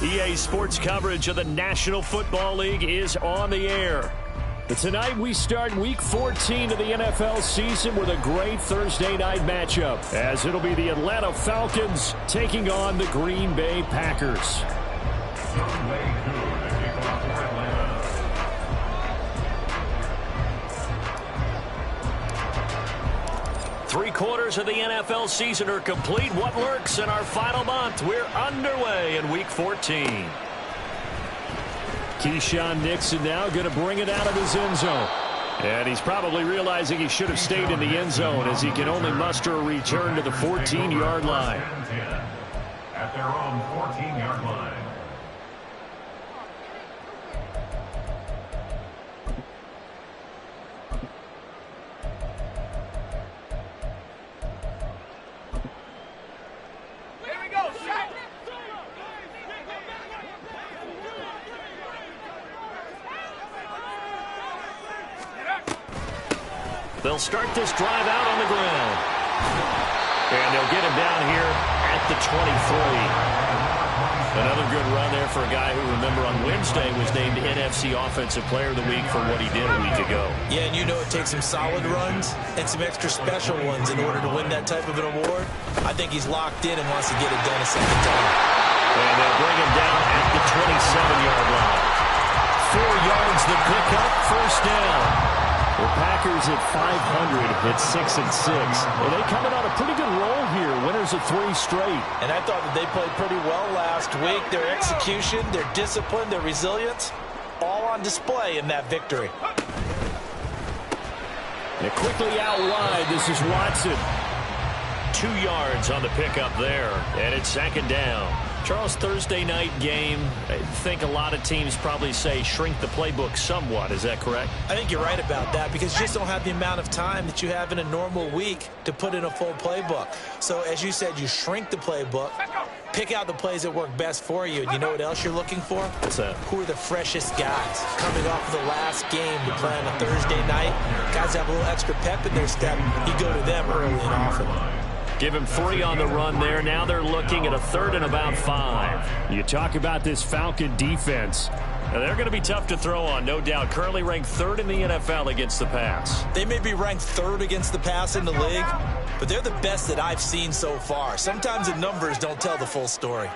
EA Sports coverage of the National Football League is on the air. But tonight we start Week 14 of the NFL season with a great Thursday night matchup, as it'll be the Atlanta Falcons taking on the Green Bay Packers. Three-quarters of the NFL season are complete. What lurks in our final month? We're underway in Week 14. Keyshawn Nixon now going to bring it out of his end zone. And he's probably realizing he should have stayed in the end zone, as he can only muster a return to the 14-yard line. At their own 14-yard line. They'll start this drive out on the ground. And they'll get him down here at the 23. Another good run there for a guy who, remember, on Wednesday was named NFC Offensive Player of the Week for what he did a week ago. Yeah, and you know it takes some solid runs and some extra special ones in order to win that type of an award. I think he's locked in and wants to get it done a second time. And they'll bring him down at the 27-yard line. 4 yards the pickup, first down. The Packers at 500 at 6-6. Well, they coming on a pretty good roll here. Winners of 3 straight. And I thought that they played pretty well last week. Their execution, their discipline, their resilience, all on display in that victory. And quickly out wide, this is Watson. 2 yards on the pickup there. And it's second down. Charles, Thursday night game, I think a lot of teams probably say shrink the playbook somewhat. Is that correct? I think you're right about that, because you just don't have the amount of time that you have in a normal week to put in a full playbook. So, as you said, you shrink the playbook, pick out the plays that work best for you. And you know what else you're looking for? What's that? Who are the freshest guys coming off of the last game to play on a Thursday night? Guys have a little extra pep in their step. You go to them early and often. Give him 3 on the run there. Now they're looking at a 3rd and about 5. You talk about this Falcon defense. Now they're going to be tough to throw on, no doubt. Currently ranked 3rd in the NFL against the pass. They may be ranked 3rd against the pass in the league, but they're the best that I've seen so far. Sometimes the numbers don't tell the full story.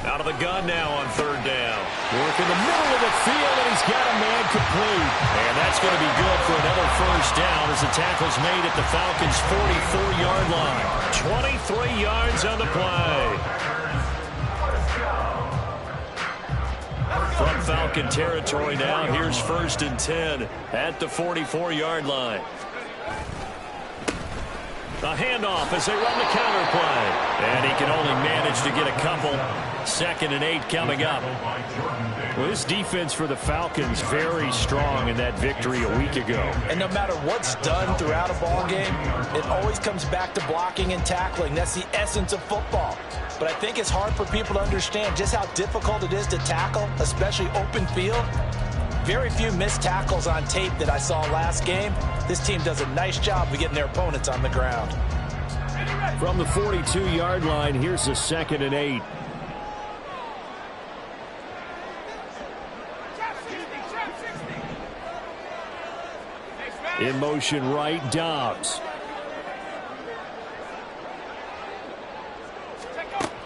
Out of the gun now on 3rd down. Work in the middle of the field, and he's got a man complete. And that's going to be good for another first down as the tackle's made at the Falcons' 44-yard line. 23 yards on the play. From Falcon territory now, here's 1st and 10 at the 44-yard line. A handoff as they run the counter play. And he can only manage to get a couple. 2nd and 8 coming up. Well, this defense for the Falcons very strong in that victory a week ago. And no matter what's done throughout a ball game, it always comes back to blocking and tackling. That's the essence of football. But I think it's hard for people to understand just how difficult it is to tackle, especially open field. Very few missed tackles on tape that I saw last game. This team does a nice job of getting their opponents on the ground. From the 42-yard line, here's a 2nd and 8. In motion right, Dobbs.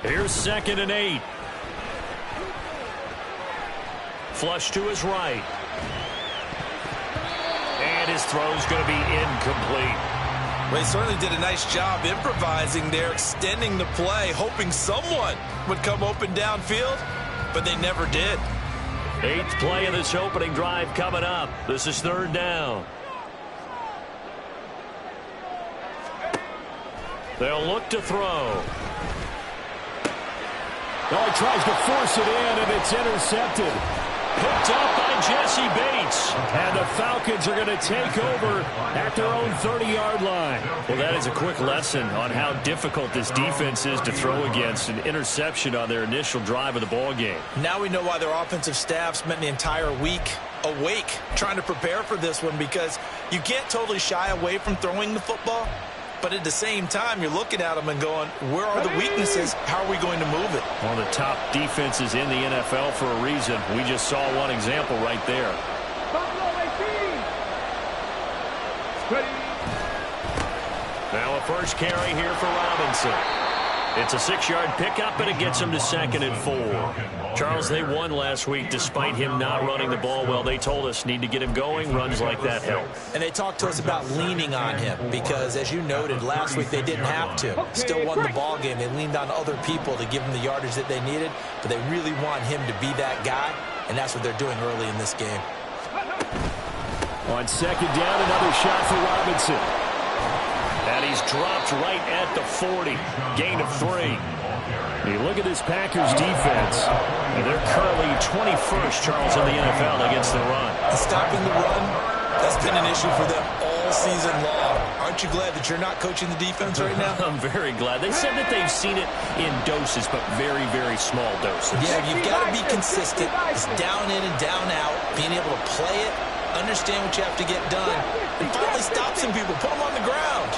Here's 2nd and 8. Flush to his right. And his throw's going to be incomplete. Well, he certainly did a nice job improvising there, extending the play, hoping someone would come open downfield, but they never did. 8th play of this opening drive coming up. This is 3rd down. They'll look to throw. Oh, he tries to force it in, and it's intercepted. Picked up by Jesse Bates. And the Falcons are going to take over at their own 30-yard line. Well, that is a quick lesson on how difficult this defense is to throw against. An interception on their initial drive of the ball game. Now we know why their offensive staff spent the entire week awake trying to prepare for this one, because you can't totally shy away from throwing the football, But at the same time, you're looking at them and going, where are the weaknesses? How are we going to move it? One of the top defenses in the NFL for a reason. We just saw one example right there. Now a first carry here for Robinson. It's a 6-yard pickup, and it gets him to 2nd and 4. Charles, they won last week despite him not running the ball well. They told us need to get him going. Runs like that help. And they talked to us about leaning on him because, as you noted, last week they didn't have to. Still won the ball game. They leaned on other people to give them the yardage that they needed, but they really want him to be that guy, and that's what they're doing early in this game. On 2nd down, another shot for Robinson. And he's dropped right at the 40. Gain of 3. You look at this Packers defense, and they're currently 21st, Charles, in the NFL against the run. And stopping the run, that's been an issue for them all season long. Aren't you glad that you're not coaching the defense right now? I'm very glad. They said that they've seen it in doses, but very, very small doses. Yeah, you've got to be consistent. It's down in and down out, being able to play it, understand what you have to get done, and finally stop some people, put them on the ground.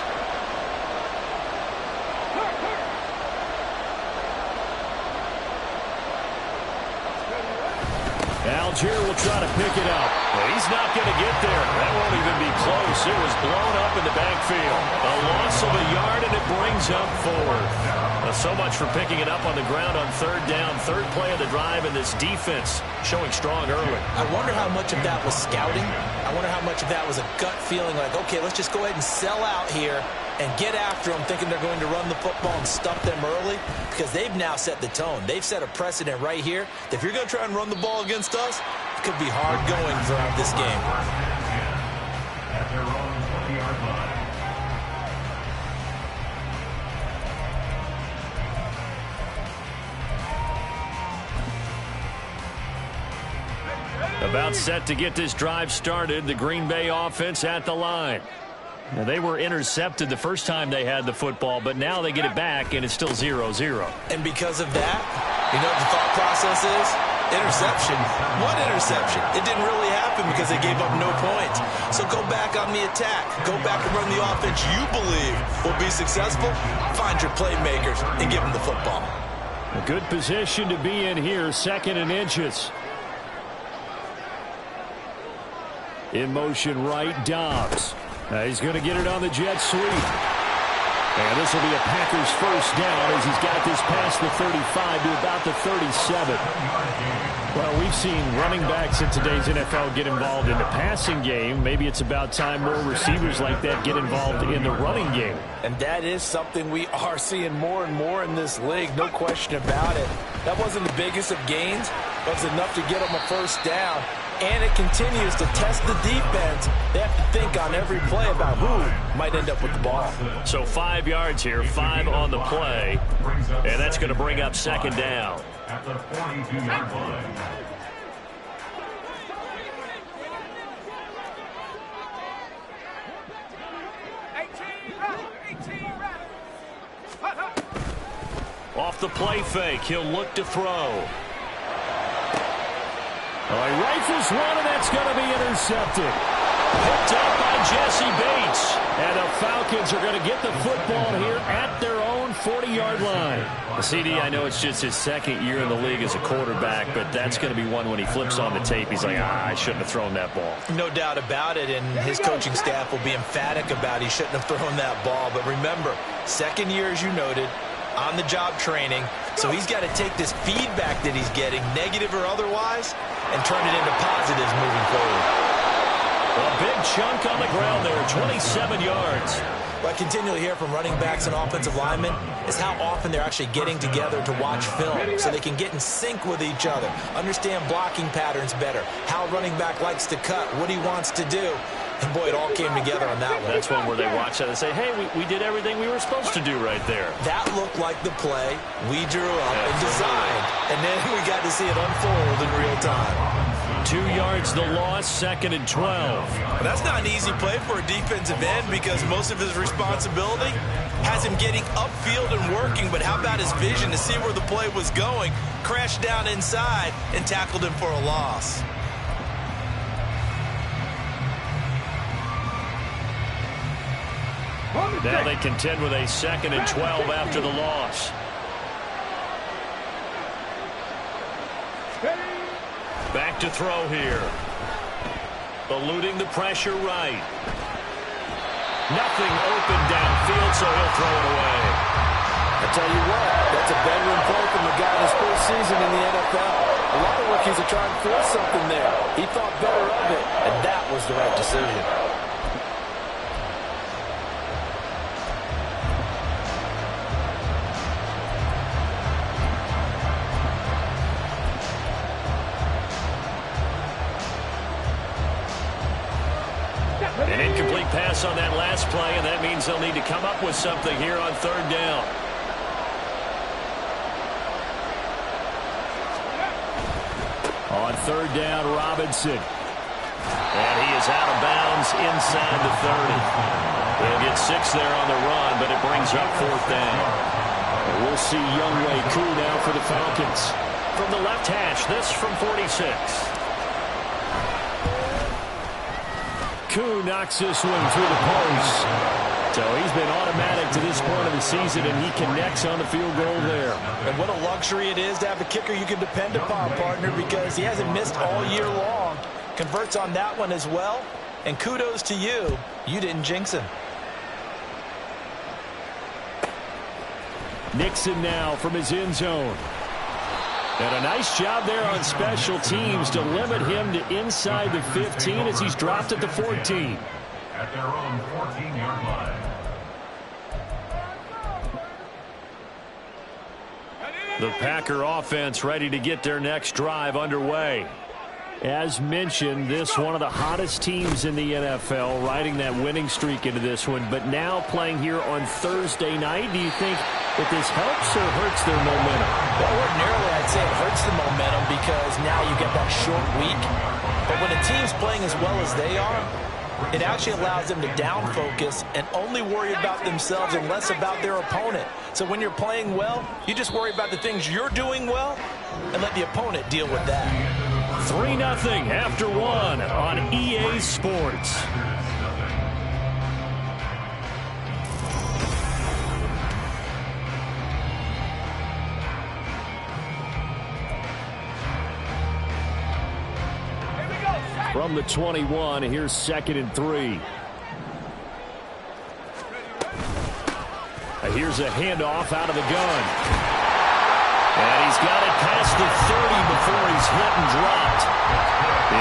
Algier will try to pick it up. Well, he's not going to get there. That won't even be close. It was blown up in the backfield. A loss of a yard, and it brings up 4. So much for picking it up on the ground on 3rd down. 3rd play of the drive, and this defense showing strong early. I wonder how much of that was scouting. I wonder how much of that was a gut feeling like, okay, let's just go ahead and sell out here and get after them, thinking they're going to run the football and stuff them early, because they've now set the tone. They've set a precedent right here. If you're going to try and run the ball against us, it could be hard going throughout this game. At their own 20-yard line. About set to get this drive started, the Green Bay offense at the line. Now, they were intercepted the first time they had the football, but now they get it back, and it's still 0-0. And because of that, you know what the thought process is? Interception. What interception? It didn't really happen because they gave up no points. So go back on the attack. Go back and run the offense you believe will be successful. Find your playmakers and give them the football. A good position to be in here, 2nd and inches. In motion right, Dobbs. He's going to get it on the jet sweep. And this will be a Packers first down as he's got this past the 35 to about the 37. Well, we've seen running backs in today's NFL get involved in the passing game. Maybe it's about time more receivers like that get involved in the running game. And that is something we are seeing more and more in this league, no question about it. That wasn't the biggest of gains, but it's enough to get them a first down. And it continues to test the defense. They have to think on every play about who might end up with the ball. So 5 yards here, 5 on the play. And that's going to bring up 2nd down. At the 42-yard line. Off the play fake, he'll look to throw. Well, he rifles one, and that's going to be intercepted. Picked up by Jesse Bates. And the Falcons are going to get the football here at their own 40-yard line. CD, I know it's just his 2nd year in the league as a quarterback, but that's going to be one when he flips on the tape. He's like, I shouldn't have thrown that ball. No doubt about it, and his coaching staff will be emphatic about he shouldn't have thrown that ball. But remember, 2nd year, as you noted, on-the-job training. So he's got to take this feedback that he's getting, negative or otherwise, and turn it into positives moving forward. A big chunk on the ground there, 27 yards. What I continually hear from running backs and offensive linemen is how often they're actually getting together to watch film so they can get in sync with each other, understand blocking patterns better, how a running back likes to cut, what he wants to do. And, boy, it all came together on that one. That's one where they watch that and say, hey, we did everything we were supposed to do right there. That looked like the play we drew up and designed. And then we got to see it unfold in real time. 2 yards the loss, 2nd and 12. Well, that's not an easy play for a defensive end because most of his responsibility has him getting upfield and working. But how about his vision to see where the play was going, crashed down inside, and tackled him for a loss. Now they contend with a 2nd and 12 after the loss. Back to throw here. Eluding the pressure right. Nothing open downfield, so he'll throw it away. I tell you what, that's a veteran play from the guy in his first season in the NFL. A lot of rookies are trying to force something there. He thought better of it, and that was the right decision. An incomplete pass on that last play, and that means they'll need to come up with something here on 3rd down. On 3rd down, Robinson. And he is out of bounds inside the 30. He'll get 6 there on the run, but it brings up 4th down. And we'll see Younghoe Koo now for the Falcons. From the left hash, this from 46. Koo knocks this one through the post. So he's been automatic to this point of the season, and he connects on the field goal there. And what a luxury it is to have a kicker you can depend upon, partner, because he hasn't missed all year long. Converts on that one as well. And kudos to you. You didn't jinx him. Nixon now from his end zone. And a nice job there on special teams to limit him to inside the 15 as he's dropped at the 14. At their own 14-yard line. The Packer offense ready to get their next drive underway. As mentioned, this one of the hottest teams in the NFL, riding that winning streak into this one, but now playing here on Thursday night. Do you think that this helps or hurts their momentum? Well, ordinarily I'd say it hurts the momentum because now you get that short week. But when a team's playing as well as they are, it actually allows them to down focus and only worry about themselves and less about their opponent. So when you're playing well, you just worry about the things you're doing well and let the opponent deal with that. 3-0 after 1 on EA Sports. From the 21, here's 2nd and 3. Here's a handoff out of the gun. And he's got it past the 30 before he's hit and dropped.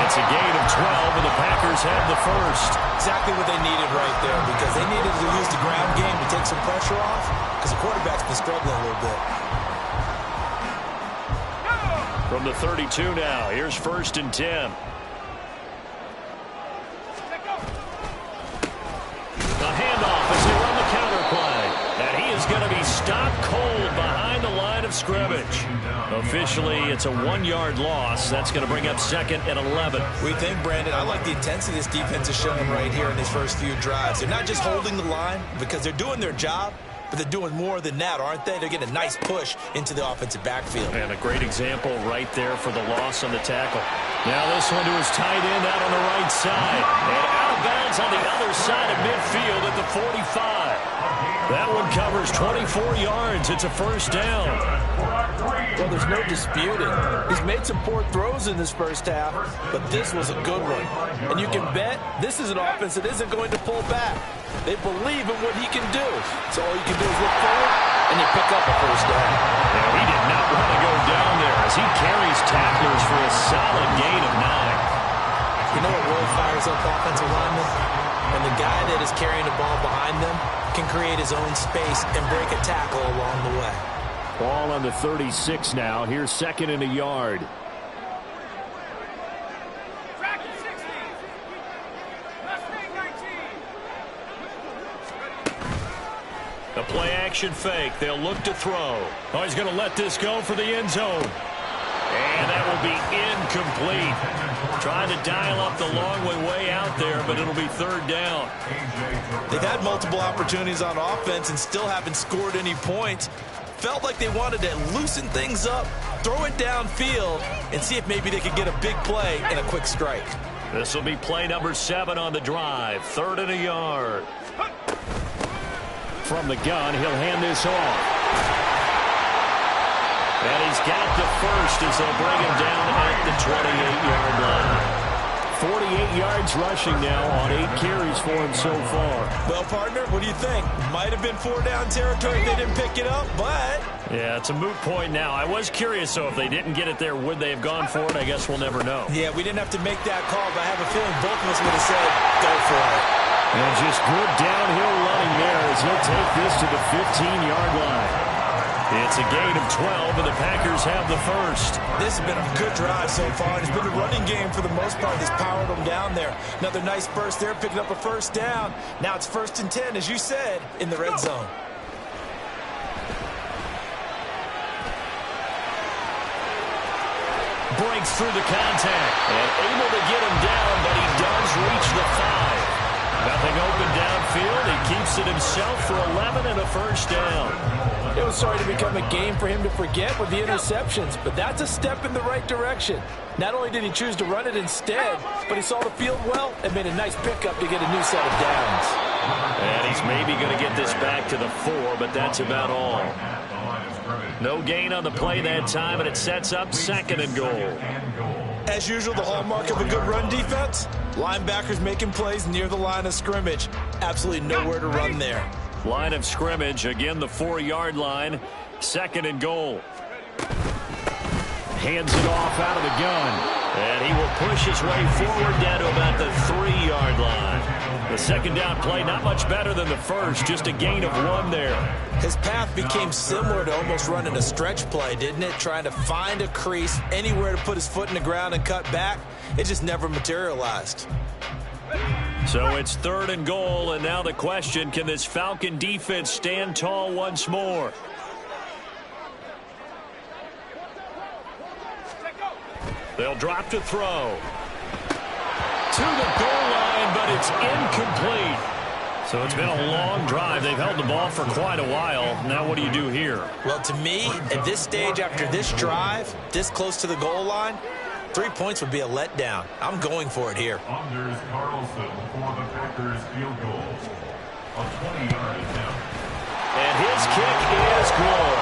It's a gain of 12, and the Packers have the first. Exactly what they needed right there, because they needed to use the ground game to take some pressure off, because the quarterback's been struggling a little bit. From the 32 now, here's 1st and 10. The handoff as they run the counter play. And he is going to be stopped cold behind the line of scrimmage. Officially, it's a 1-yard loss. That's going to bring up 2nd and 11. We think, Brandon, I like the intensity this defense is showing right here in these first few drives. They're not just holding the line because they're doing their job, but they're doing more than that, aren't they? They're getting a nice push into the offensive backfield. And a great example right there for the loss on the tackle. Now this one to his tight end out on the right side. And out of bounds on the other side of midfield at the 45. That one covers 24 yards. It's a 1st down. Well, there's no disputing. He's made some poor throws in this first half, but this was a good one. And you can bet this is an offense that isn't going to pull back. They believe in what he can do. So all you can do is look forward, and you pick up a 1st down. Now, he did not want to go down there as he carries tacklers for a solid gain of 9. You know what really fires up offensive linemen? When the guy that is carrying the ball behind them can create his own space and break a tackle along the way. Ball on the 36 now. Here's 2nd and a yard. The play action fake. They'll look to throw. Oh, he's going to let this go for the end zone. And that will be incomplete. Trying to dial up the long way out there, but it'll be 3rd down. They've had multiple opportunities on offense and still haven't scored any points. Felt like they wanted to loosen things up, throw it downfield, and see if maybe they could get a big play and a quick strike. This will be play number 7 on the drive. 3rd and a yard. from the gun. He'll hand this off. And he's got the first as they'll bring him down at the 28-yard line. 48 yards rushing now on 8 carries for him so far. Well, partner, what do you think? Might have been 4-down territory if they didn't pick it up, but... Yeah, it's a moot point now. I was curious, so if they didn't get it there, would they have gone for it? I guess we'll never know. Yeah, we didn't have to make that call, but I have a feeling both of us would have said, go for it. And just good downhill running there as he'll take this to the 15-yard line. It's a gain of 12, and the Packers have the first. This has been a good drive so far. It's been a running game for the most part that's powered them down there. Another nice burst there, picking up a first down. Now it's 1st and 10, as you said, in the red zone. Breaks through the contact and able to get him down, but he does reach the 5. Nothing open downfield. He keeps it himself for 11 and a first down. It was starting to become a game for him to forget with the interceptions, but that's a step in the right direction. Not only did he choose to run it instead, but he saw the field well and made a nice pickup to get a new set of downs. And he's maybe going to get this back to the 4, but that's about all. No gain on the play that time, and it sets up 2nd and goal. As usual, the hallmark of a good run defense, linebackers making plays near the line of scrimmage. Absolutely nowhere to run there. Line of scrimmage, again the 4-yard line, 2nd and goal. Hands it off out of the gun. And he will push his way forward down to about the 3-yard line. The second down play, not much better than the first, just a gain of 1 there. His path became similar to almost running a stretch play, didn't it? Trying to find a crease, anywhere to put his foot in the ground and cut back. It just never materialized. So it's 3rd and goal, and now the question, can this Falcon defense stand tall once more? They'll drop to throw. To the goal line, but it's incomplete. So it's been a long drive. They've held the ball for quite a while. Now what do you do here? Well, to me, at this stage, after this drive, this close to the goal line, 3 points would be a letdown. I'm going for it here. Anders Carlson for the Packers field goal. A 20-yard attempt. And his kick is good.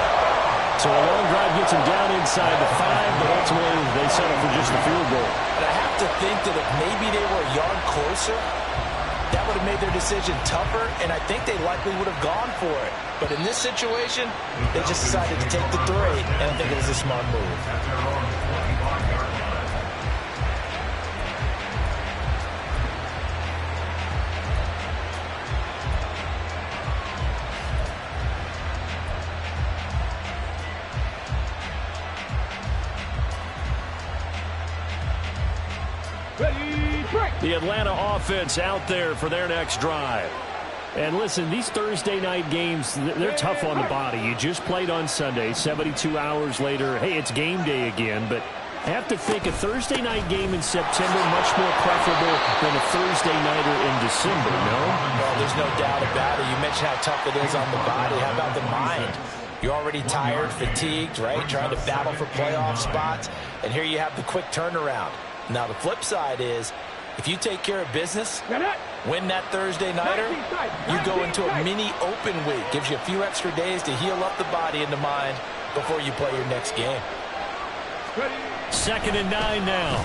So a long drive gets him down inside the 5, but ultimately they settle for just the field goal. But I have to think that if maybe they were a yard closer, that would have made their decision tougher, and I think they likely would have gone for it. But in this situation, they just decided to take the 3, and I think it was a smart move. At their own 25-yard line. The Atlanta offense out there for their next drive. And listen, these Thursday night games, they're tough on the body. You just played on Sunday, 72 hours later. Hey, it's game day again, but I have to think a Thursday night game in September much more preferable than a Thursday nighter in December, no? Well, there's no doubt about it. You mentioned how tough it is on the body. How about the mind? You're already tired, fatigued, right? Trying to battle for playoff spots. And here you have the quick turnaround. Now, the flip side is, if you take care of business, win that Thursday nighter, you go into a mini open week. Gives you a few extra days to heal up the body and the mind before you play your next game. 2nd and 9 now.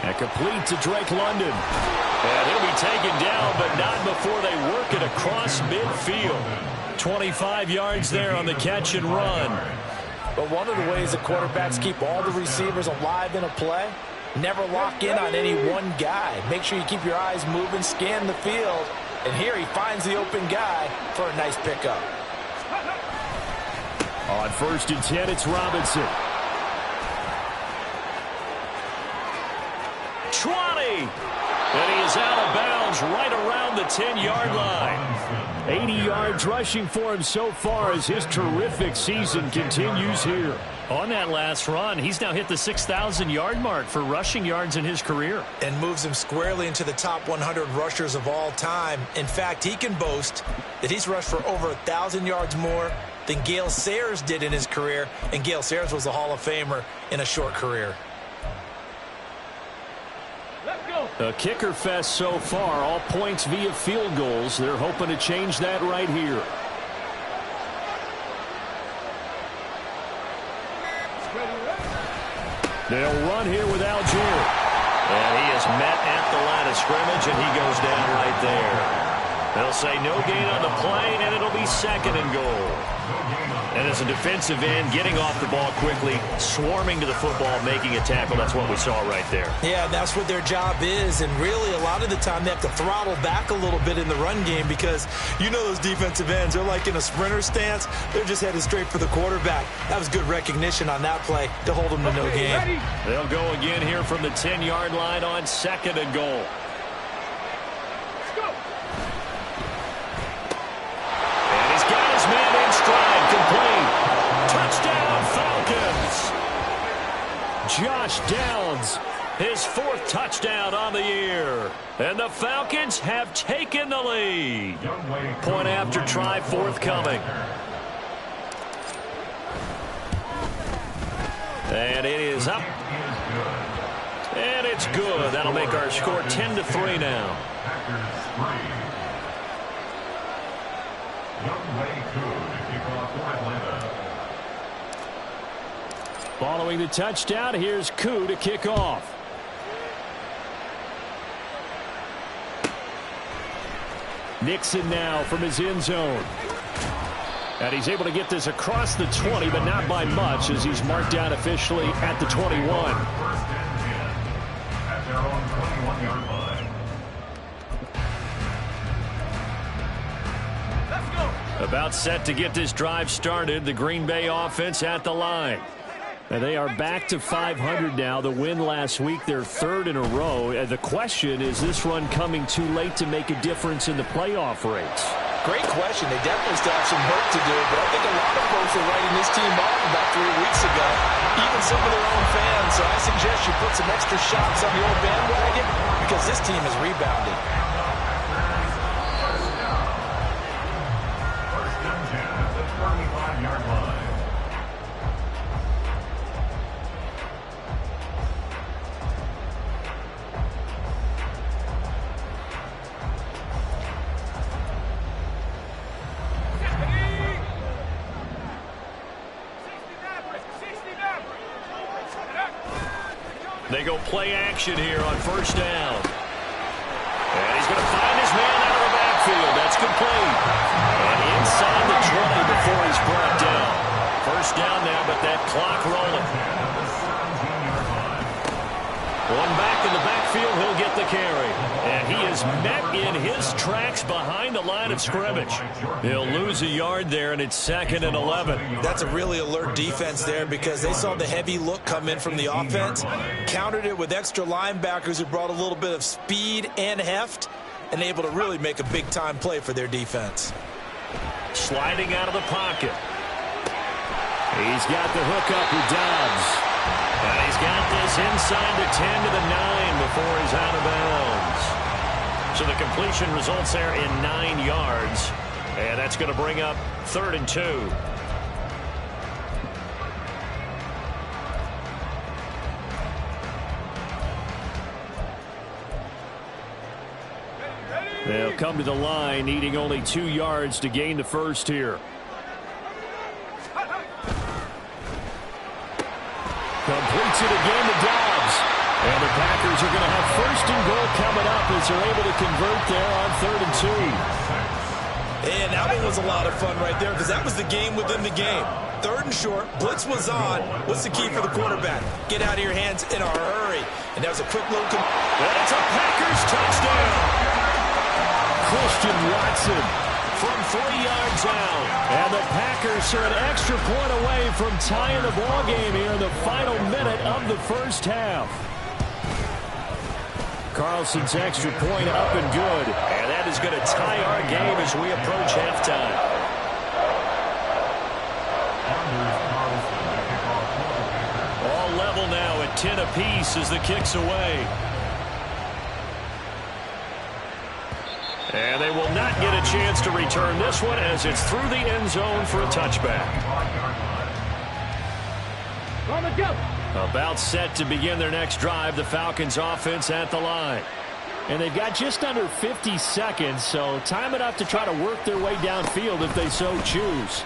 And complete to Drake London. And he'll be taken down, but not before they work it across midfield. 25 yards there on the catch and run. But one of the ways that quarterbacks keep all the receivers alive in a play, never lock in on any one guy. Make sure you keep your eyes moving, scan the field. And here he finds the open guy for a nice pickup. On 1st and 10, it's Robinson. 20! And he is out of bounds right around the 10-yard line. 80 yards rushing for him so far as his terrific season continues here. On that last run, he's now hit the 6,000-yard mark for rushing yards in his career. And moves him squarely into the top 100 rushers of all time. In fact, he can boast that he's rushed for over 1,000 yards more than Gale Sayers did in his career. And Gale Sayers was a Hall of Famer in a short career. Let's go. A kicker fest so far, all points via field goals. They're hoping to change that right here. They'll run here with Algier. And he is met at the line of scrimmage, and he goes down right there. They'll say no gain on the play, and it'll be 2nd and goal. And as a defensive end, getting off the ball quickly, swarming to the football, making a tackle, that's what we saw right there. Yeah, that's what their job is, and really a lot of the time they have to throttle back a little bit in the run game because you know those defensive ends, they're like in a sprinter stance. They're just headed straight for the quarterback. That was good recognition on that play to hold them to no gain. They'll go again here from the 10-yard line on 2nd and goal. Man in stride, complete. Touchdown, Falcons. Josh Downs, his 4th touchdown on the year. And the Falcons have taken the lead. Point after try forthcoming. And it is up. And it's good. That'll make our score 10-3 now. Following the touchdown, here's Koo to kick off. Nixon now from his end zone. And he's able to get this across the 20, but not by much as he's marked down officially at the 21. At their own 21-yard line. About set to get this drive started. The Green Bay offense at the line. And they are back to 500 now. The win last week, their 3rd in a row. And the question is this run coming too late to make a difference in the playoff race? Great question. They definitely still have some work to do, but I think a lot of folks were writing this team off about 3 weeks ago, even some of their own fans. So I suggest you put some extra shots on the old bandwagon because this team has rebounded. They go play action here on 1st down. And he's going to find his man out of the backfield. That's complete. And inside the 20 before he's brought down. 1st down now, but that clock rolling. One back in the backfield, he'll get the carry. And he is met in his tracks behind the line of scrimmage. He'll lose a yard there, and it's 2nd and 11. That's a really alert defense there because they saw the heavy look come in from the offense, countered it with extra linebackers who brought a little bit of speed and heft, and able to really make a big-time play for their defense. Sliding out of the pocket. He's got the hook up with Dobbs. And he's got this inside the 10 to the 9 before he's out of bounds. So the completion results there in 9 yards. And that's going to bring up 3rd and 2. They'll come to the line, needing only 2 yards to gain the first here. Completes it again to Dobbs. And the Packers are going to have 1st and goal coming up as they're able to convert there on 3rd and 2. And that one was a lot of fun right there because that was the game within the game. 3rd and short, blitz was on. What's the key for the quarterback? Get out of your hands in a hurry. And that was a quick little... And it's a Packers touchdown. Christian Watson from 3 yards out. And the Packers are an extra point away from tying the ball game here in the final minute of the 1st half. Carlson's extra point up and good. And that is going to tie our game as we approach halftime. All level now at 10 apiece as the kick's away. And they will not get a chance to return this one as it's through the end zone for a touchback. About set to begin their next drive. The Falcons offense at the line. And they've got just under 50 seconds, so time enough to try to work their way downfield if they so choose.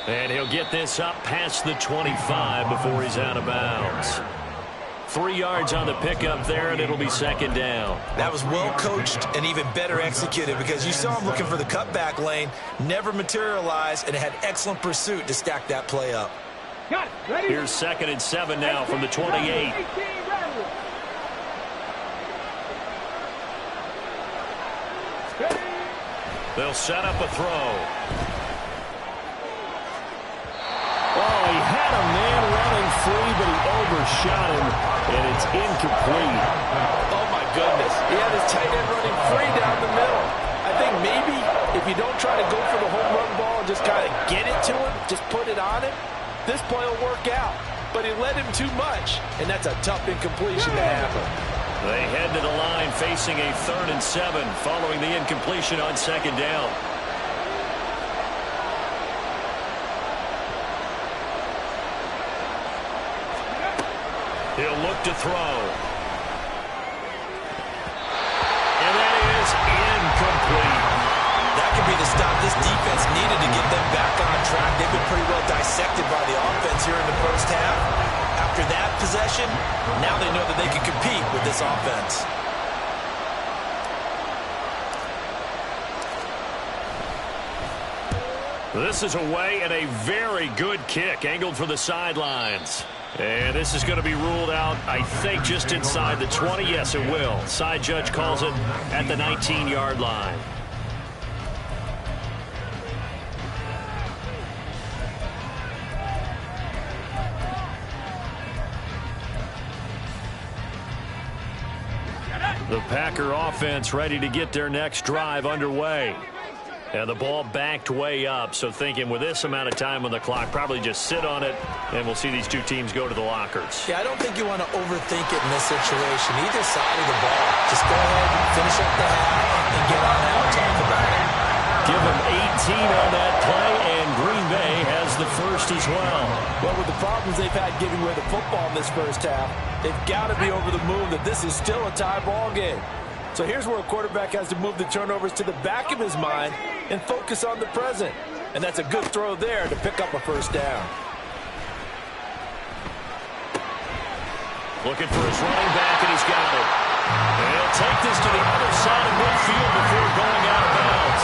And he'll get this up past the 25 before he's out of bounds. 3 yards on the pickup there, and it'll be second down. That was well coached and even better executed because you saw him looking for the cutback lane, never materialized, and had excellent pursuit to stack that play up. Here's 2nd and 7 now from the 28. They'll set up a throw. Oh, he had a man running free, but he overshot him, and it's incomplete. Oh, my goodness. He had his tight end running free down the middle. I think maybe if you don't try to go for the home run ball and just kind of get it to him, just put it on him, this play will work out. But he led him too much, and that's a tough incompletion to happen. They head to the line facing a 3rd and 7 following the incompletion on 2nd down. He'll look to throw. And that is incomplete. That could be the stop this defense needed to get them back on track. They've been pretty well dissected by the offense here in the first half. After that possession, now they know that they can compete with this offense. This is away and a very good kick angled for the sidelines. And this is going to be ruled out, I think, just inside the 20. Yes, it will. Side judge calls it at the 19-yard line. The Packer offense ready to get their next drive underway. And the ball backed way up, so thinking with this amount of time on the clock, probably just sit on it, and we'll see these two teams go to the lockers. Yeah, I don't think you want to overthink it in this situation. Either side of the ball. Just go ahead and finish up the half and get on out and talk about it. Give them 18 on that play, and Green Bay has the first as well. Well, with the problems they've had giving away the football in this first half, they've got to be over the moon that this is still a tie ball game. So here's where a quarterback has to move the turnovers to the back of his mind and focus on the present. And that's a good throw there to pick up a first down. Looking for his running back, and he's got it. And he'll take this to the other side of midfield before going out of bounds.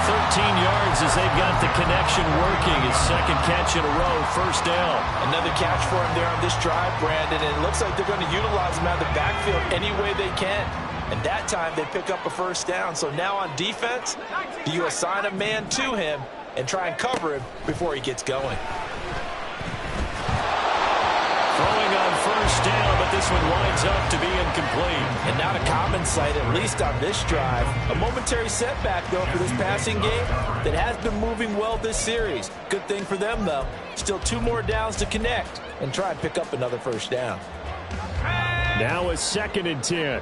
13 yards as they've got the connection working. His second catch in a row, first down. Another catch for him there on this drive, Brandon. And it looks like they're going to utilize him out of the backfield any way they can. And that time they pick up a first down. So now on defense, do you assign a man to him and try and cover him before he gets going? Throwing on first down, but this one winds up to be incomplete. And not a common sight, at least on this drive. A momentary setback, though, for this passing game that has been moving well this series. Good thing for them, though. Still 2 more downs to connect and try and pick up another first down. Now a 2nd and 10.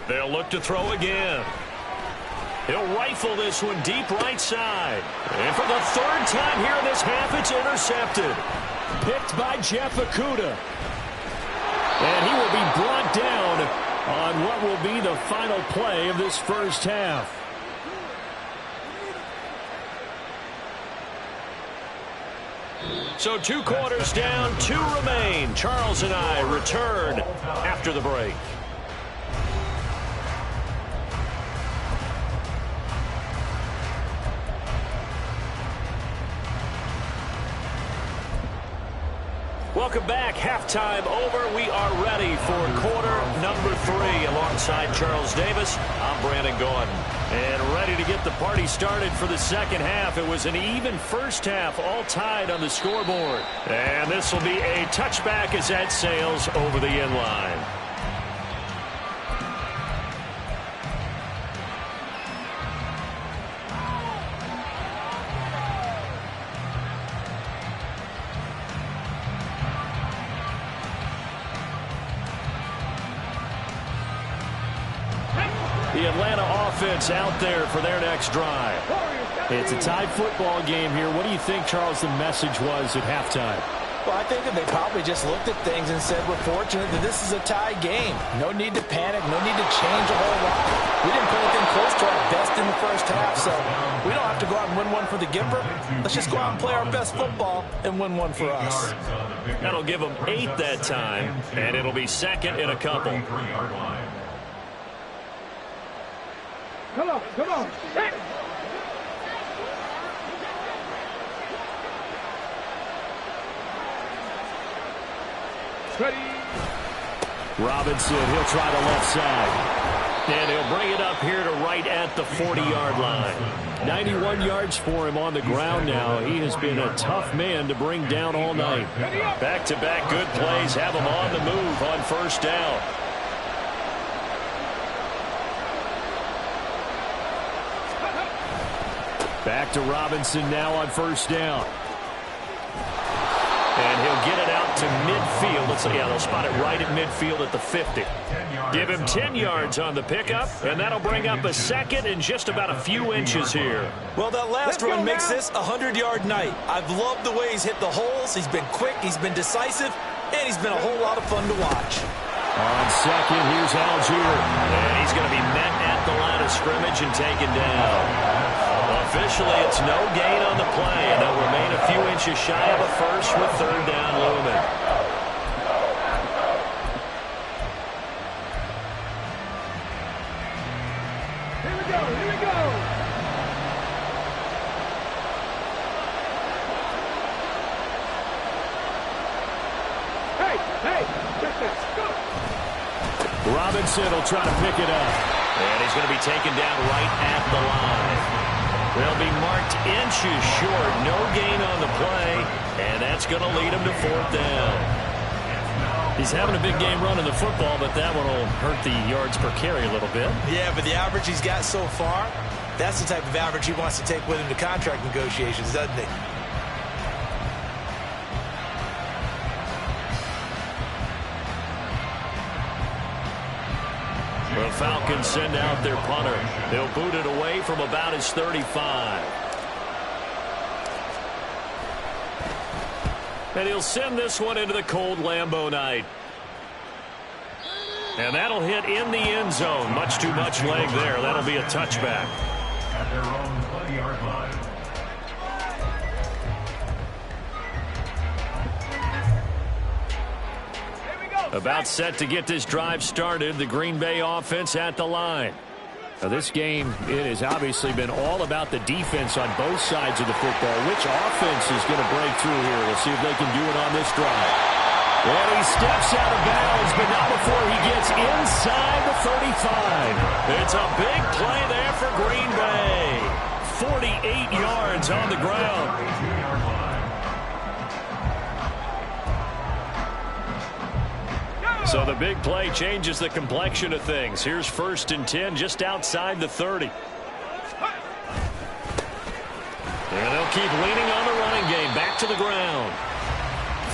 They'll look to throw again. He'll rifle this one deep right side. And for the 3rd time here in this half, it's intercepted. Picked by Jeff Okudah. And he will be brought down on what will be the final play of this first half. So 2 quarters down, 2 remain. Charles and I return after the break. Welcome back. Halftime over. We are ready for quarter number 3. Alongside Charles Davis, I'm Brandon Gaudin. And ready to get the party started for the second half. It was an even first half, all tied on the scoreboard. And this will be a touchback as that sails over the end line. offense out there for their next drive. It's a tied football game here. What do you think, Charles, the message was at halftime? Well, I think that they probably just looked at things and said, we're fortunate that this is a tie game. No need to panic. No need to change a whole lot. We didn't play anything close to our best in the first half, so we don't have to go out and win one for the giver. Let's just go out and play our best football and win one for us. That'll give them 8 that time, and it'll be second and a couple. Come on, come on. Hey. Ready. Robinson, he'll try the left side. And he'll bring it up here to right at the 40-yard line. 91 yards for him on the ground now. He has been a tough man to bring down all night. Back-to-back good plays have him on the move on first down. Back to Robinson now on first down. And he'll get it out to midfield. They'll spot it right at midfield at the 50. Give him 10 yards on the pickup, and that'll bring up a second and just about a few inches here. Well, that last run makes this a 100-yard night. I've loved the way he's hit the holes. He's been quick, he's been decisive, and he's been a whole lot of fun to watch. On second, here's Algier. And he's going to be met at the line of scrimmage and taken down. Officially, it's no gain on the play, and they'll remain a few inches shy of a first with third down looming. Here we go, here we go. Hey, hey, check this, go. Robinson will try to pick it up. And he's going to be taken down right at the line. They'll be marked inches short. No gain on the play, and that's going to lead him to fourth down. He's having a big game running the football, but that one will hurt the yards per carry a little bit. Yeah, but the average he's got so far, that's the type of average he wants to take with him to contract negotiations, doesn't he? The Falcons send out their punter. They'll boot it away from about his 35. And he'll send this one into the cold Lambeau night. And that'll hit in the end zone. Much too much leg there. That'll be a touchback. At their own 20-yard line. About set to get this drive started. The Green Bay offense at the line. Now this game, it has obviously been all about the defense on both sides of the football. Which offense is going to break through here? We'll see if they can do it on this drive. And he steps out of bounds, but not before he gets inside the 35. It's a big play there for Green Bay. 48 yards on the ground. So the big play changes the complexion of things. Here's 1st and 10 just outside the 30. And they'll keep leaning on the running game. Back to the ground.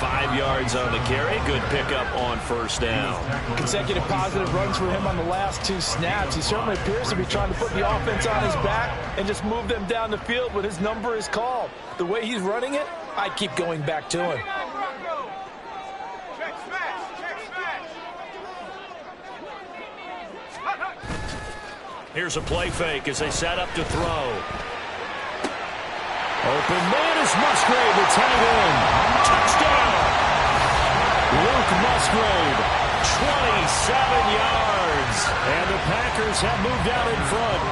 5 yards on the carry. Good pickup on first down. Consecutive positive runs for him on the last 2 snaps. He certainly appears to be trying to put the offense on his back and just move them down the field when his number is called. The way he's running it, I keep going back to him. Here's a play fake as they set up to throw. Open man is Musgrave, the tight end. Touchdown! Luke Musgrave. 27 yards. And the Packers have moved out in front.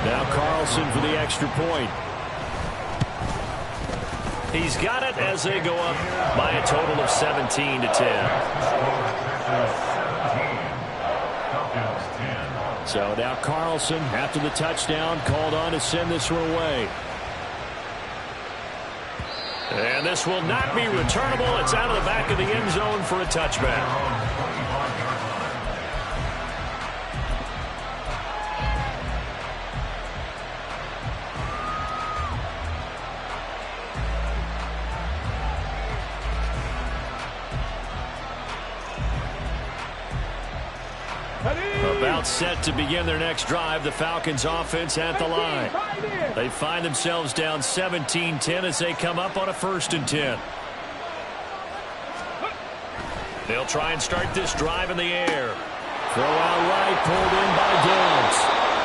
Now Carlson for the extra point. He's got it as they go up by a total of 17 to 10. So now Carlson, after the touchdown, called on to send this one away. And this will not be returnable. It's out of the back of the end zone for a touchback. timeout set to begin their next drive. The Falcons offense at the line. They find themselves down 17-10 as they come up on a 1st and 10. They'll try and start this drive in the air. Throw out right, pulled in by Diggs.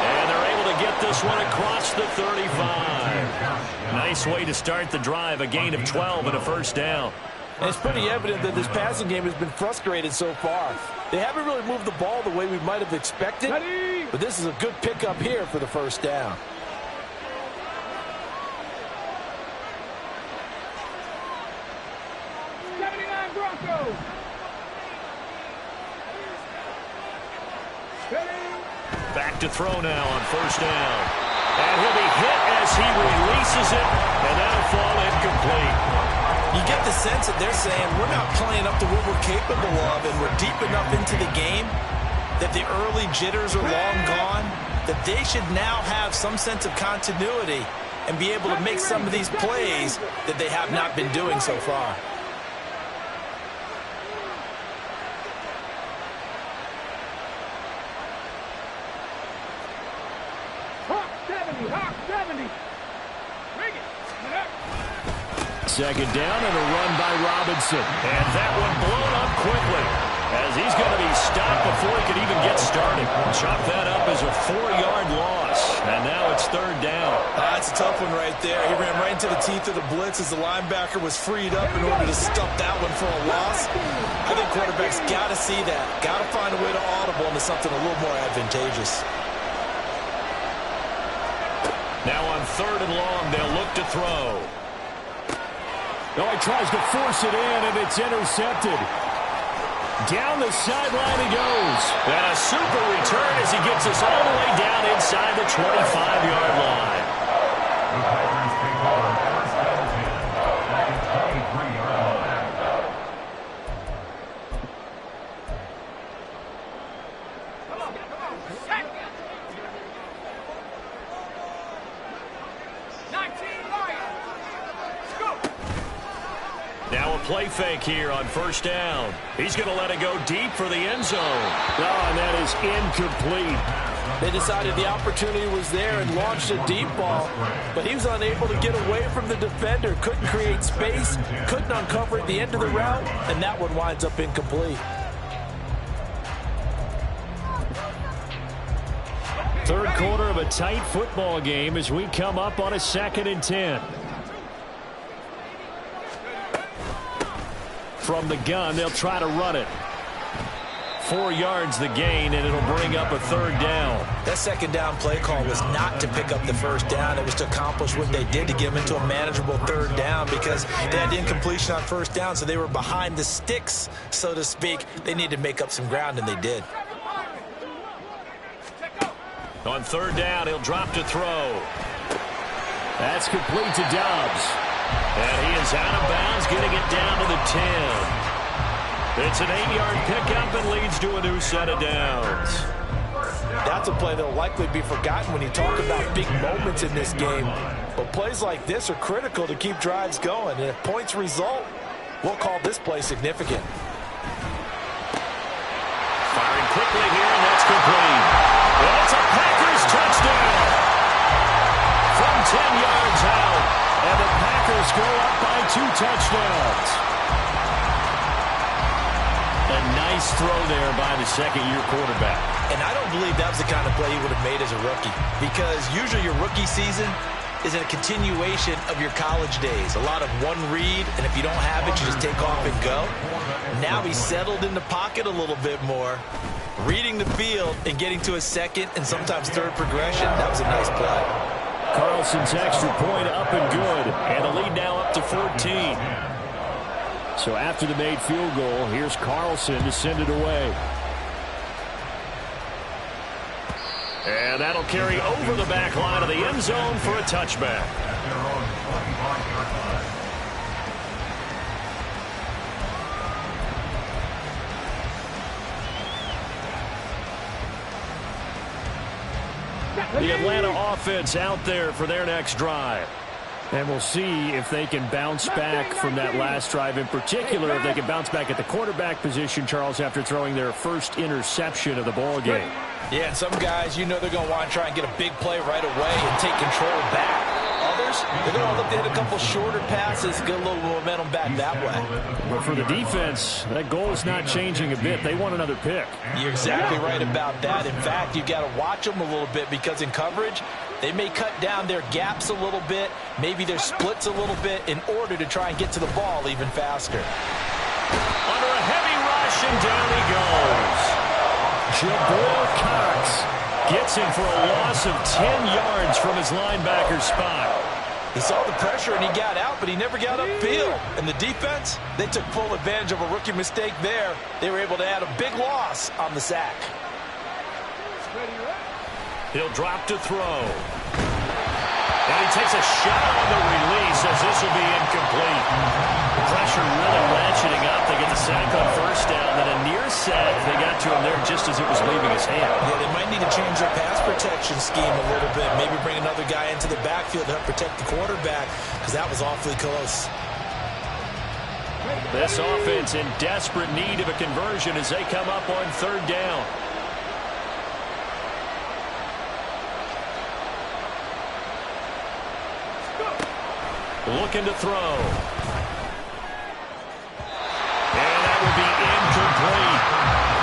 And they're able to get this one across the 35. Nice way to start the drive, a gain of 12 and a 1st down. And it's pretty evident that this passing game has been frustrated so far. They haven't really moved the ball the way we might have expected, but this is a good pickup here for the 1st down. Broncos. Back to throw now on 1st down. And he'll be hit as he releases it, and that'll fall incomplete. You get the sense that they're saying we're not playing up to what we're capable of, and we're deep enough into the game that the early jitters are long gone, that they should now have some sense of continuity and be able to make some of these plays that they have not been doing so far. Hawk 70, Hawk 70. Bring it. 2nd down and a run by Robinson. And that one blown up quickly as he's going to be stopped before he could even get started. Chop that up as a 4-yard loss. And now it's 3rd down. That's a tough one right there. He ran right into the teeth of the blitz as the linebacker was freed up in order to stuff that one for a loss. I think quarterbacks got to see that. Got to find a way to audible into something a little more advantageous. Now on 3rd and long, they'll look to throw. Oh, he tries to force it in, and it's intercepted. Down the sideline he goes. And a super return as he gets us all the way down inside the 25-yard line. The Packers take over 1st and 10 at the 23-yard line. Come on. Sack. 19 Lions. Let's go. Now a play fake here on 1st down. He's going to let it go deep for the end zone. Oh, and that is incomplete. They decided the opportunity was there and launched a deep ball, but he was unable to get away from the defender, couldn't create space, couldn't uncover at the end of the route, and that one winds up incomplete. 3rd quarter of a tight football game as we come up on a 2nd and 10. From the gun, they'll try to run it. 4 yards the gain, and it'll bring up a 3rd down. That 2nd down play call was not to pick up the 1st down. It was to accomplish what they did to get them into a manageable 3rd down because they had incompletion on 1st down, so they were behind the sticks, so to speak. They needed to make up some ground, and they did. On 3rd down, he'll drop to throw. That's complete to Dobbs. And he is out of bounds, getting it down to the 10. It's an 8-yard pickup and leads to a new set of downs. That's a play that will likely be forgotten when you talk about big moments in this game. But plays like this are critical to keep drives going. And if points result, we'll call this play significant. Firing quickly here, and that's complete. And it's a Packers touchdown. From 10 yards out, and the Packers go up by 2 touchdowns. A nice throw there by the 2nd-year quarterback. And I don't believe that was the kind of play he would have made as a rookie, because usually your rookie season is a continuation of your college days. A lot of one read, and if you don't have it, you just take off and go. Now he's settled in the pocket a little bit more, reading the field and getting to a 2nd and sometimes 3rd progression. That was a nice play. Carlson's extra point up and good, and the lead now up to 14. So after the made field goal, here's Carlson to send it away. And that'll carry over the back line of the end zone for a touchback. The Atlanta offense out there for their next drive. And we'll see if they can bounce back from that last drive, in particular if they can bounce back at the quarterback position, Charles, after throwing their first interception of the ball game. Yeah, and some guys, you know they're going to want to try and get a big play right away and take control back. Others, they're going to look to hit a couple shorter passes, get a little momentum back that way. But for the defense, that goal is not changing a bit. They want another pick. You're exactly right about that. In fact, you've got to watch them a little bit because in coverage, they may cut down their gaps a little bit, maybe their splits a little bit in order to try and get to the ball even faster. Under a heavy rush, and down he goes. Jabril Cox gets him for a loss of 10 yards from his linebacker spot. He saw the pressure and he got out, but he never got upfield. And the defense, they took full advantage of a rookie mistake there. They were able to add a big loss on the sack. He'll drop to throw. And he takes a shot on the release as this will be incomplete. Pressure really ratcheting up. They get the sack on first down, then a near sack. They got to him there just as it was leaving his hand. Yeah, they might need to change their pass protection scheme a little bit. Maybe bring another guy into the backfield to help protect the quarterback, because that was awfully close. This offense in desperate need of a conversion as they come up on third down. Looking to throw. And that would be incomplete.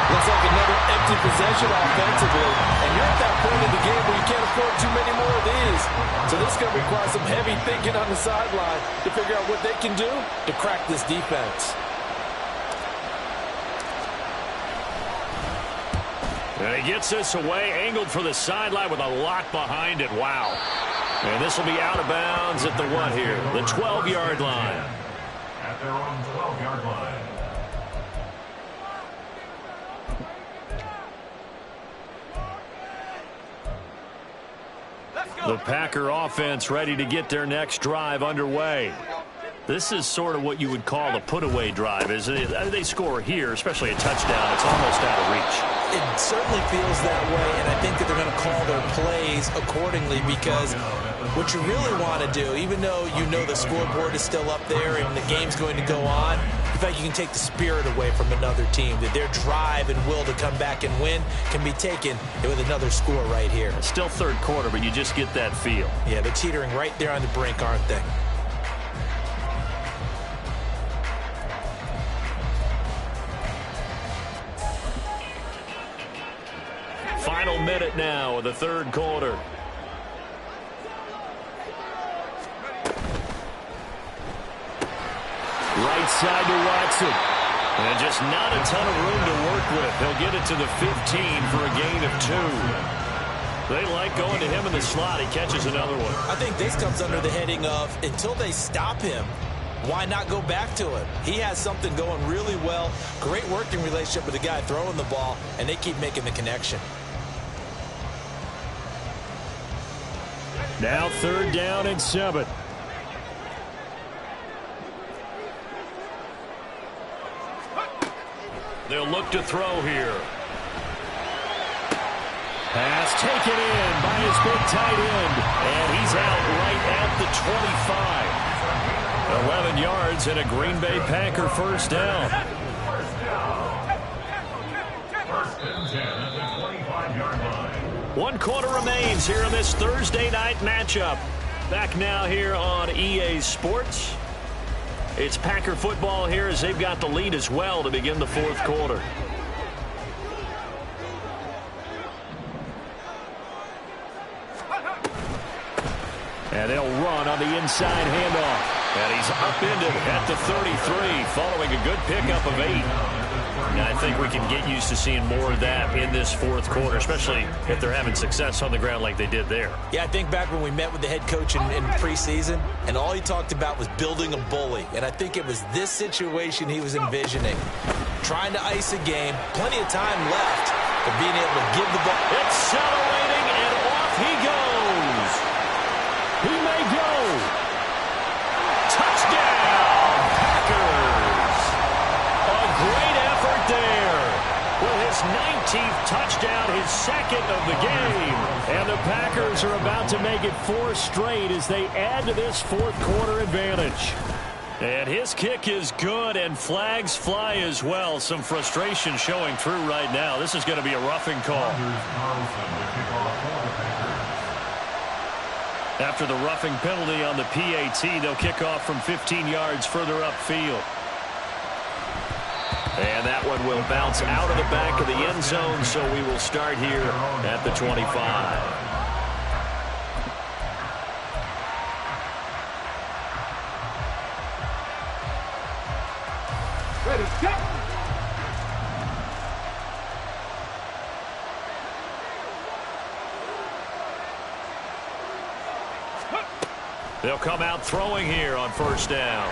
Looks like another empty possession offensively. And you're at that point in the game where you can't afford too many more of these. So this is going to require some heavy thinking on the sideline to figure out what they can do to crack this defense. And he gets this away, angled for the sideline with a lot behind it. Wow. And this will be out of bounds at the what here? The 12-yard line. At their own 12-yard line. The Packer offense ready to get their next drive underway. This is sort of what you would call a put-away drive, isn't it? They score here, especially a touchdown. It's almost out of reach. It certainly feels that way, and I think that they're going to call their plays accordingly, because what you really want to do, even though you know the scoreboard is still up there and the game's going to go on, in fact, you can take the spirit away from another team, that their drive and will to come back and win can be taken with another score right here. It's still third quarter, but you just get that feel. Yeah, they're teetering right there on the brink, aren't they? Final minute now of the third quarter. Right side to Watson. And just not a ton of room to work with. He'll get it to the 15 for a gain of 2. They like going to him in the slot. He catches another one. I think this comes under the heading of, until they stop him, why not go back to him? He has something going really well. Great working relationship with the guy throwing the ball, and they keep making the connection. Now third down and 7. They'll look to throw here. Pass taken in by his big tight end. And he's out right at the 25. 11 yards and a Green Bay Packer first down. First and 10 at the 25-yard line. 1 quarter remains here in this Thursday night matchup. Back now here on EA Sports. It's Packer football here as they've got the lead as well to begin the fourth quarter. And they'll run on the inside handoff. And he's upended at the 33 following a good pickup of 8. And I think we can get used to seeing more of that in this fourth quarter, especially if they're having success on the ground like they did there. Yeah, I think back when we met with the head coach in preseason, and all he talked about was building a bully. And I think it was this situation he was envisioning. Trying to ice a game, plenty of time left, but being able to give the ball. Accelerating, and off he goes. He may go. Touchdown, Packers. A great effort there with his 19th touchdown down his second of the game. And the Packers are about to make it 4 straight as they add to this fourth quarter advantage. And his kick is good, and flags fly as well. Some frustration showing through right now. This is going to be a roughing call. After the roughing penalty on the PAT, they'll kick off from 15 yards further upfield. And that one will bounce out of the back of the end zone, so we will start here at the 25. Ready, go! They'll come out throwing here on first down.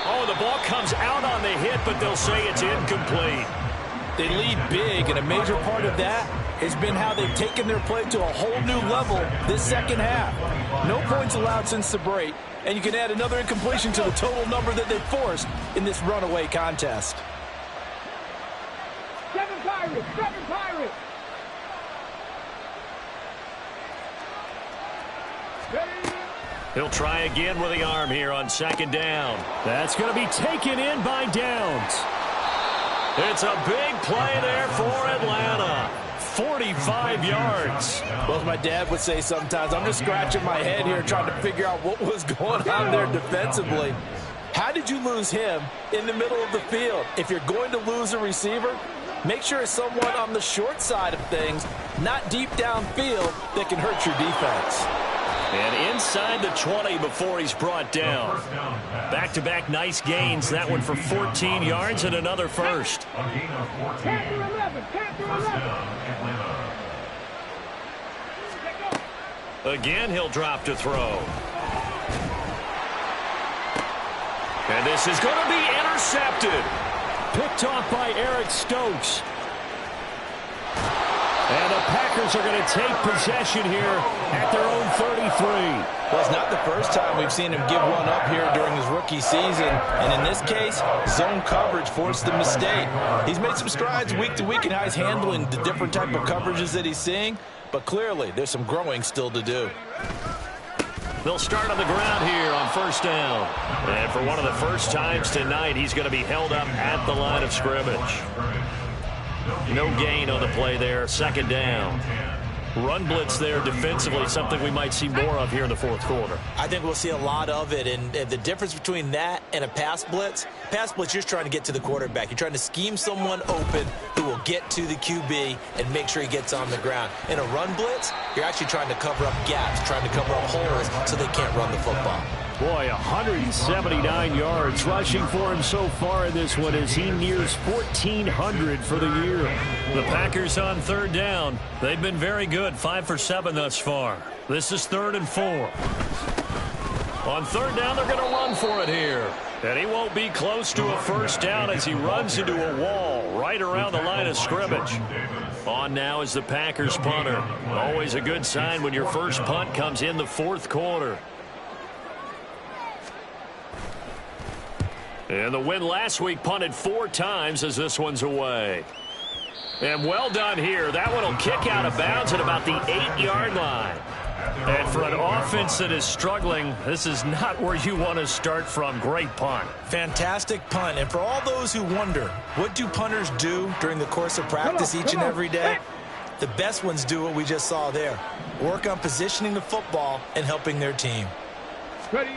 Oh, the ball comes out on the hit, but they'll say it's incomplete. They lead big, and a major part of that has been how they've taken their play to a whole new level this second half. No points allowed since the break, and you can add another incompletion to the total number that they've forced in this runaway contest. 7 Pirates! 7 Pirates! Ready? He'll try again with the arm here on second down. That's going to be taken in by Downs. It's a big play there for Atlanta. 45 yards. Well, as my dad would say sometimes, I'm just scratching my head here trying to figure out what was going on there defensively. How did you lose him in the middle of the field? If you're going to lose a receiver, make sure it's someone on the short side of things, not deep downfield, that can hurt your defense. And inside the 20 before he's brought down. Back-to-back nice gains. That one for 14 yards and another first. Panther 11! Panther 11! Again, he'll drop to throw. And this is going to be intercepted. Picked off by Eric Stokes. And the Packers are going to take possession here at their own 33. Well, it's not the first time we've seen him give one up here during his rookie season. And in this case, zone coverage forced the mistake. He's made some strides week to week in how he's handling the different type of coverages that he's seeing. But clearly, there's some growing still to do. They'll start on the ground here on first down. And for one of the first times tonight, he's going to be held up at the line of scrimmage. No gain on the play there. Second down. Run blitz there defensively, something we might see more of here in the fourth quarter. I think we'll see a lot of it, and the difference between that and a pass blitz, you're just trying to get to the quarterback. You're trying to scheme someone open who will get to the QB and make sure he gets on the ground. In a run blitz, you're actually trying to cover up gaps, trying to cover up holes so they can't run the football. Boy, 179 yards rushing for him so far in this one as he nears 1,400 for the year. The Packers on third down. They've been very good, 5 for 7 thus far. This is 3rd and 4. On third down, they're going to run for it here. And he won't be close to a first down as he runs into a wall right around the line of scrimmage. On now is the Packers punter. Always a good sign when your first punt comes in the fourth quarter. And the win last week punted 4 times as this one's away. And well done here. That one will kick out of bounds at about the 8-yard line. And for an offense that is struggling, this is not where you want to start from. Great punt. Fantastic punt. And for all those who wonder, what do punters do during the course of practice each and every day? The best ones do what we just saw there. Work on positioning the football and helping their team. Ready?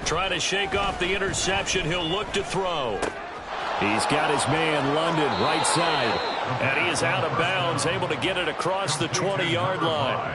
Trying to shake off the interception. He'll look to throw. He's got his man, London, right side. And he is out of bounds, able to get it across the 20-yard line.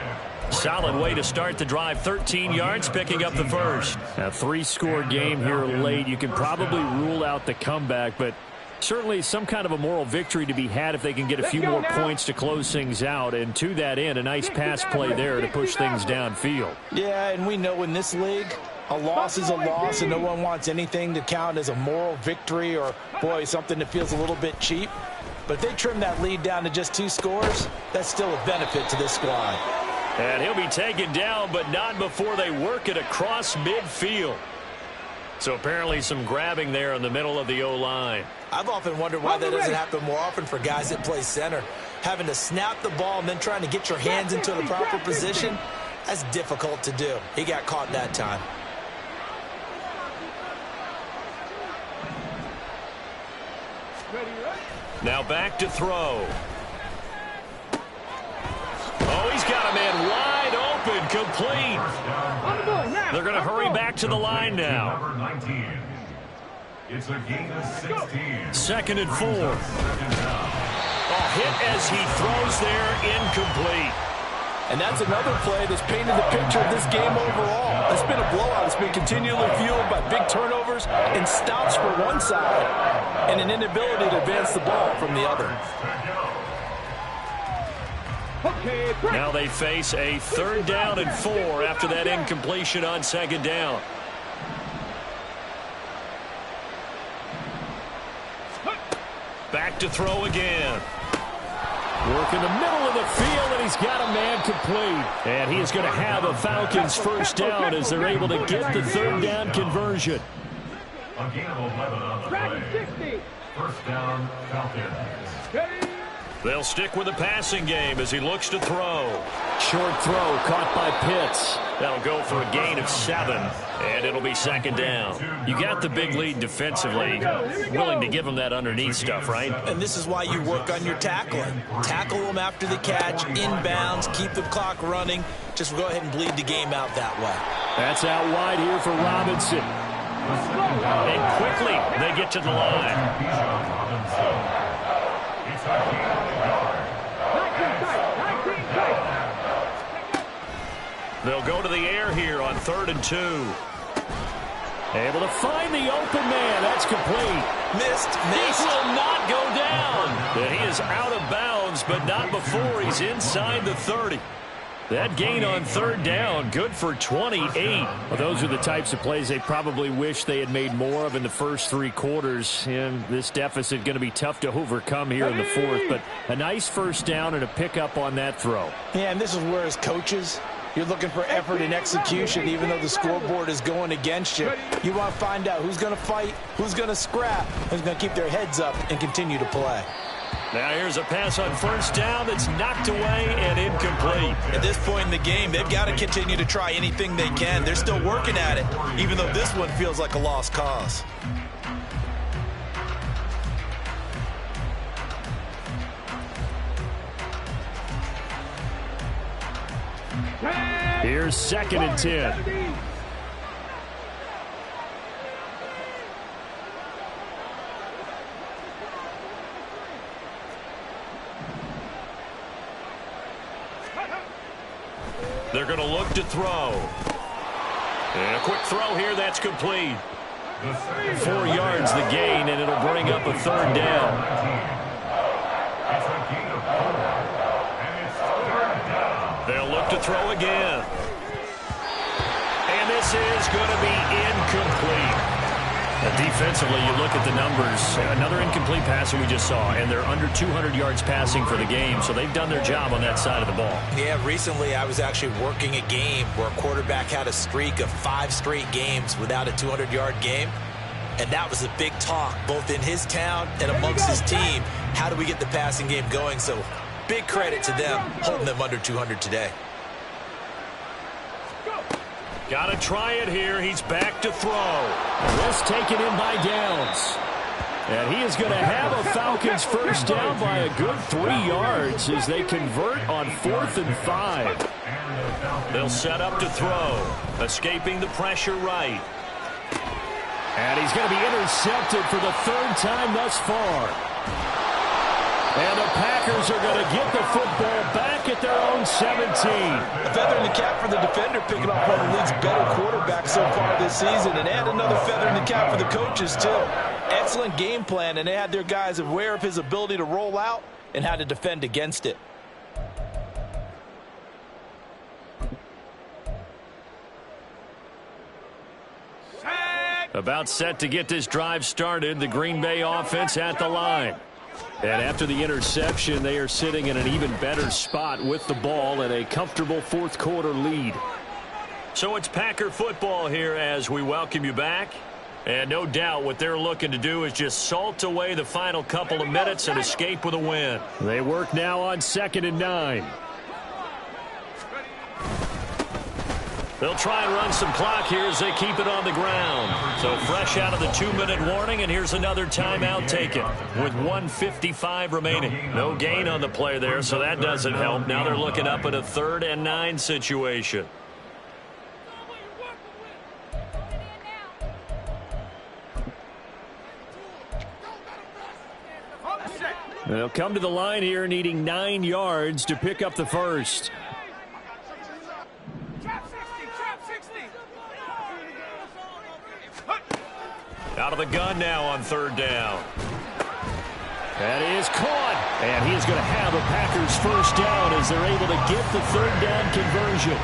Solid way to start the drive. 13 yards, picking up the first. A 3-score game here late. You can probably rule out the comeback, but certainly some kind of a moral victory to be had if they can get a few more points to close things out. And to that end, a nice pass play there to push things downfield. Yeah, and we know in this league, a loss is a loss, and no one wants anything to count as a moral victory or, boy, something that feels a little bit cheap. But if they trim that lead down to just 2 scores, that's still a benefit to this squad. And he'll be taken down, but not before they work it across midfield. So apparently some grabbing there in the middle of the O-line. I've often wondered why that doesn't happen more often for guys that play center. Having to snap the ball and then trying to get your hands into the proper position, that's difficult to do. He got caught that time. Now back to throw. Oh, he's got a man wide open, complete. They're going to hurry back to the line now. Number 19. It's a gain of 16. 2nd and 4. A hit as he throws there, incomplete. And that's another play that's painted the picture of this game overall. It's been a blowout. It's been continually fueled by big turnovers and stops for one side and an inability to advance the ball from the other. Now they face a 3rd down and 4 after that incompletion on 2nd down. Back to throw again. Work in the middle of the field, and he's got a man complete. And he is going to have a Falcons 1st down as they're able to get the 3rd down conversion. A gain of 11 on the play. 1st down, Falcons. They'll stick with the passing game as he looks to throw. Short throw caught by Pitts. That'll go for a gain of 7, and it'll be 2nd down. You got the big lead defensively, willing to give them that underneath stuff, right? And this is why you work on your tackling. Tackle them after the catch, inbounds, keep the clock running. Just go ahead and bleed the game out that way. That's out wide here for Robinson. And quickly, they get to the line. It's a gain of 9. They'll go to the air here on 3rd and 2. Able to find the open man. That's complete. Missed. This will not go down. And he is out of bounds, but not before he's inside the 30. That gain on 3rd down, good for 28. Well, those are the types of plays they probably wish they had made more of in the first 3 quarters. And this deficit going to be tough to overcome here in the 4th. But a nice 1st down and a pickup on that throw. Yeah, and this is where as coaches, you're looking for effort and execution, even though the scoreboard is going against you. You want to find out who's going to fight, who's going to scrap, who's going to keep their heads up and continue to play. Now here's a pass on 1st down that's knocked away and incomplete. At this point in the game, they've got to continue to try anything they can. They're still working at it, even though this one feels like a lost cause. Here's 2nd and 10. They're going to look to throw. And a quick throw here, that's complete. 4 yards the gain, and it'll bring up a 3rd down. It's a gain of 4. And it's 3rd down. They'll look to throw again. And this is going to be incomplete. Defensively, you look at the numbers. Another incomplete pass that we just saw, and they're under 200 yards passing for the game, so they've done their job on that side of the ball. Yeah, recently I was actually working a game where a quarterback had a streak of 5 straight games without a 200-yard game, and that was a big talk, both in his town and amongst his team. How do we get the passing game going? So big credit to them holding them under 200 today. Got to try it here. He's back to throw. This taken in by Downs. And he is going to have a Falcons 1st down by a good 3 yards as they convert on 4th and 5. They'll set up to throw. Escaping the pressure right. And he's going to be intercepted for the 3rd time thus far. And the Packers are going to get the football back at their own 17. A feather in the cap for the defender, picking off one of the league's better quarterbacks so far this season. And add another feather in the cap for the coaches, too. Excellent game plan, and they had their guys aware of his ability to roll out and how to defend against it. About set to get this drive started, the Green Bay offense at the line. And after the interception, they are sitting in an even better spot with the ball and a comfortable 4th quarter lead. So it's Packer football here as we welcome you back. And no doubt what they're looking to do is just salt away the final couple of minutes and escape with a win. They work now on 2nd and 9. They'll try and run some clock here as they keep it on the ground. So fresh out of the 2-minute warning, and here's another timeout taken with 1:55 remaining. No gain on the play there, so that doesn't help. Now they're looking up at a 3rd and 9 situation. They'll come to the line here needing 9 yards to pick up the first. Out of the gun now on 3rd down. That is caught. And he is going to have a Packers first down as they're able to get the 3rd down conversion.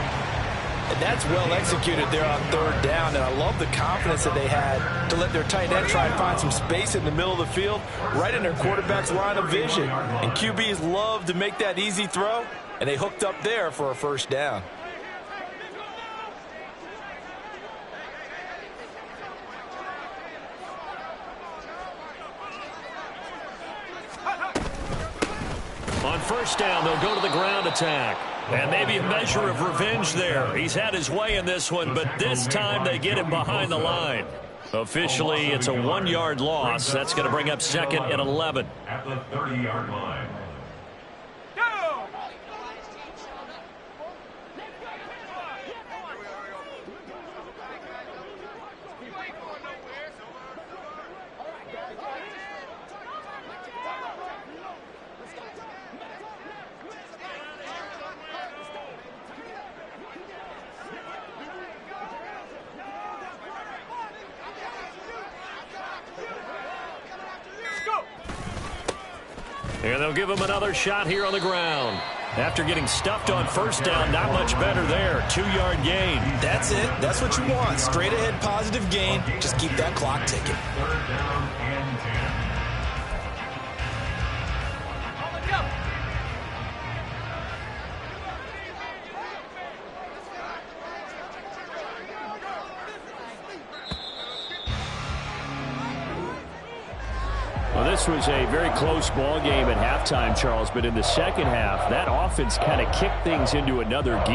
And that's well executed there on 3rd down, and I love the confidence that they had to let their tight end try and find some space in the middle of the field, right in their quarterback's line of vision. And QBs love to make that easy throw, and they hooked up there for a first down. On 1st down, they'll go to the ground attack. And maybe a measure of revenge there. He's had his way in this one, but this time they get him behind the line. Officially, it's a 1-yard loss. That's going to bring up 2nd and 11. At the 30-yard line. And they'll give him another shot here on the ground. After getting stuffed on 1st down, not much better there. 2-yard gain. That's it. That's what you want. Straight ahead positive gain. Just keep that clock ticking. 3rd down and 10. Well, this was a very close ball game at halftime, Charles, but in the second half, that offense kind of kicked things into another gear.